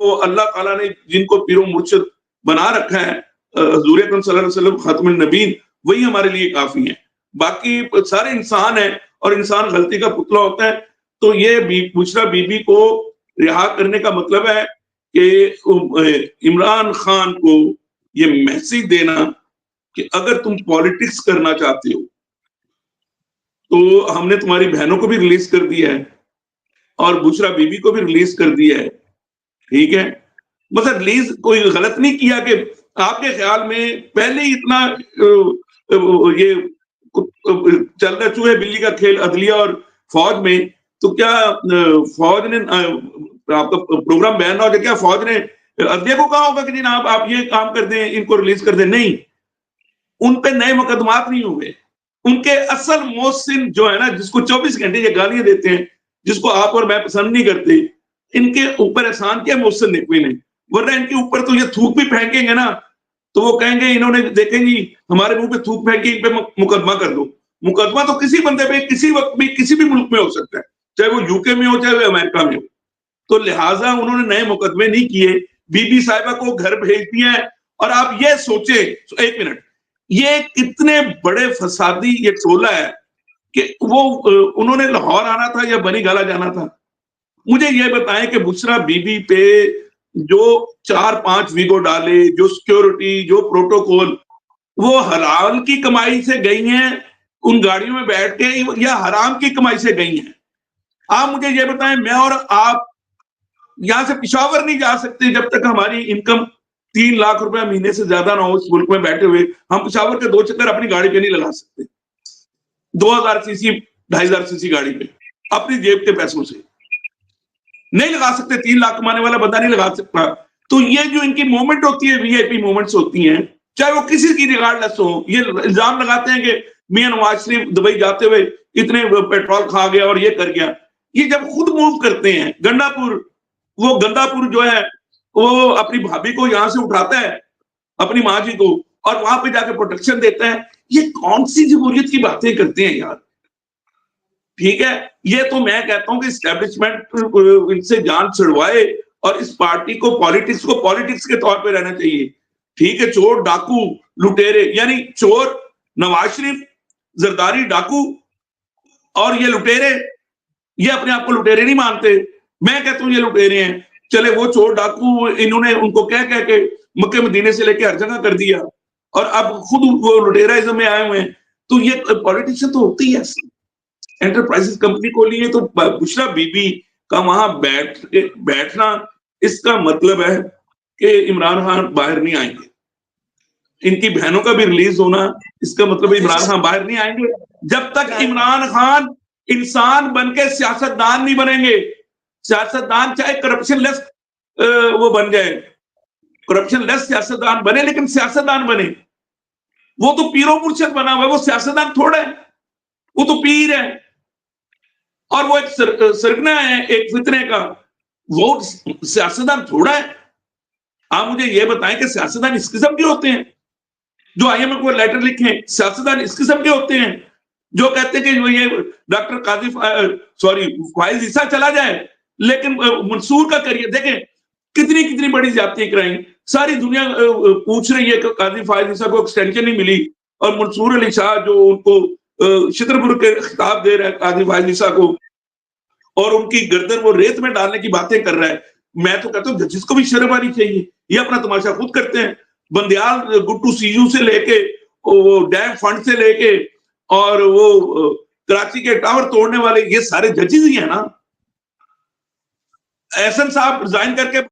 وہ اللہ تعالیٰ نے جن کو پیر و مرشد بنا رکھا ہے حضور اکرم صلی اللہ علیہ وسلم خاتم النبیین، وہی ہمارے لیے کافی ہیں. باقی سارے انسان ہیں اور انسان غلطی کا پتلا ہوتا ہے. تو یہ بشریٰ بی بی کو رہا کرنے کا مطلب ہے کہ عمران خان کو یہ میسج دینا کہ اگر تم پالیٹکس کرنا چاہتے ہو تو ہم نے تمہاری بہنوں کو بھی ریلیز کر دیا ہے اور بشریٰ بی بی کو بھی ریلیز کر دیا ہے. ٹھیک ہے، مطلب ریلیز کوئی غلط نہیں کیا کہ آپ کے خیال میں پہلے ہی اتنا یہ چل رہا چوہے بلی کا کھیل عدلیہ اور فوج میں، تو کیا فوج نے آپ کا پروگرام بیان نہ ہو جائے، کیا فوج نے عدلیہ کو کہا ہوگا کہ جناب آپ یہ کام کر دیں، ان کو ریلیز کر دیں؟ نہیں، ان پہ نئے مقدمات نہیں ہوئے. ان کے اصل محسن جو ہے نا، جس کو 24 گھنٹے یہ گالیاں دیتے ہیں، جس کو آپ اور میں پسند نہیں کرتے، ان کے اوپر احسان کیا محسن نقوی نے؟ ورنہ ان کے اوپر تو یہ تھوک بھی پھینکیں گے نا تو وہ کہیں گے انہوں نے دیکھیں جی ہمارے منہ پہ تھوک پھینکی، ان پہ مقدمہ کر دو. مقدمہ تو کسی بندے پہ کسی وقت بھی کسی بھی ملک میں ہو سکتا ہے، چاہے وہ یو کے میں ہو چاہے وہ امریکہ میں ہو. تو لہٰذا انہوں نے نئے مقدمے نہیں کیے، بی بی صاحبہ کو گھر بھیج دیا ہے. اور آپ یہ سوچیں، ایک منٹ، یہ کتنے بڑے فسادی یہ ٹولہ ہے کہ وہ انہوں نے لاہور آنا تھا یا بنی گالا جانا تھا؟ مجھے یہ بتائیں کہ بشریٰ بی بی پہ جو 4-5 ویگو ڈالے، جو سیکیورٹی، جو پروٹوکول، وہ حلال کی کمائی سے گئی ہیں ان گاڑیوں میں بیٹھ کے یا حرام کی کمائی سے گئی ہیں؟ آپ مجھے یہ بتائیں. میں اور آپ یہاں سے پشاور نہیں جا سکتے جب تک ہماری انکم 3 لاکھ روپے مہینے سے زیادہ نہ ہو. اس ملک میں بیٹھے ہوئے ہم پشاور کے 2 چکر اپنی گاڑی پہ نہیں لگا سکتے، 2000 سی سی 2500 سی سی گاڑی پہ اپنی جیب کے پیسوں سے نہیں لگا سکتے. 3 لاکھ کمانے والا بندہ نہیں لگا سکتا. تو یہ جو ان کی مومنٹ ہوتی ہے، وی آئی پی مومنٹس ہوتی ہیں، چاہے وہ کسی کی ریگارڈ لیس ہو. یہ الزام لگاتے ہیں کہ میاں نواز شریف دبئی جاتے ہوئے اتنے پیٹرول کھا گیا اور یہ کر گیا. یہ جب خود موو کرتے ہیں گنڈا پور، وہ گندا پور جو ہے وہ اپنی بھابھی کو یہاں سے اٹھاتا ہے، اپنی ماں جی کو، اور وہاں پہ جا کے پروٹیکشن دیتا ہے. یہ کون سی جمہوریت کی باتیں کرتے ہیں یار؟ ٹھیک ہے، یہ تو میں کہتا ہوں کہ اسٹیبلشمنٹ ان سے جان چھڑوائے اور اس پارٹی کو پالیٹکس کے طور پہ رہنا چاہیے. ٹھیک ہے، چور ڈاکو لٹیرے، یعنی چور نواز شریف، زرداری ڈاکو اور یہ لٹیرے، یہ اپنے آپ کو لٹیرے نہیں مانتے. میں کہتا ہوں یہ لٹیرے ہیں. چلے وہ چور ڈاکو انہوں نے ان کو کہہ کے مکے مدینے سے لے کے ہر جگہ کر دیا اور اب خود وہ لٹیرازم میں آئے ہوئے ہیں. تو یہ پالیٹیشن تو ہوتی ہے. انٹرپرائز کمپنی کھولی ہے تو بشریٰ بی بی کا وہاں بیٹھنا، اس کا مطلب ہے کہ عمران خان باہر نہیں آئیں گے. ان کی بہنوں کا بھی ریلیز ہونا، اس کا مطلب عمران خان باہر نہیں آئیں گے جب تک عمران خان انسان بن کے سیاست دان نہیں بنیں گے. سیاست دان چاہے کرپشن لیس وہ بن جائے، کرپشن لیس سیاست دان بنے، لیکن سیاست دان بنے. وہ تو پیرو مرشد بنا ہوا ہے، وہ سیاست دان تھوڑا ہے، وہ تو پیر ہے اور وہ ایک سرگنا ہے ایک فتنے کا، وہ سیاستدان تھوڑا ہے. آپ مجھے یہ بتائیں کہ سیاستدان اس قسم کے ہوتے ہیں جو آئی ایم ایف کو لیٹر لکھیں؟ سیاستدان اس قسم کے ہوتے ہیں جو کہتے ہیں کہ یہ ڈاکٹر قاضی فائز عیسیٰ چلا جائے لیکن منصور کا کریے. دیکھیں کتنی بڑی زیادتیاں کرائیں. ساری دنیا پوچھ رہی ہے کہ قاضی فائز عیسیٰ کو ایکسٹینشن نہیں ملی اور منصور علی شاہ جو ان کو شترپور کے خطاب دے رہا ہے قاضی فائز عیسیٰ کو اور ان کی گردن وہ ریت میں ڈالنے کی باتیں کر رہا ہے. میں تو کہتا ہوں ججز کو بھی شرم آنی چاہیے. یہ اپنا تماشا خود کرتے ہیں. بندیال گٹو سی یو سے لے کے وہ ڈیم فنڈ سے لے کے اور وہ کراچی کے ٹاور توڑنے والے، یہ سارے ججز ہی ہیں نا. احسن صاحب ریزائن کر کے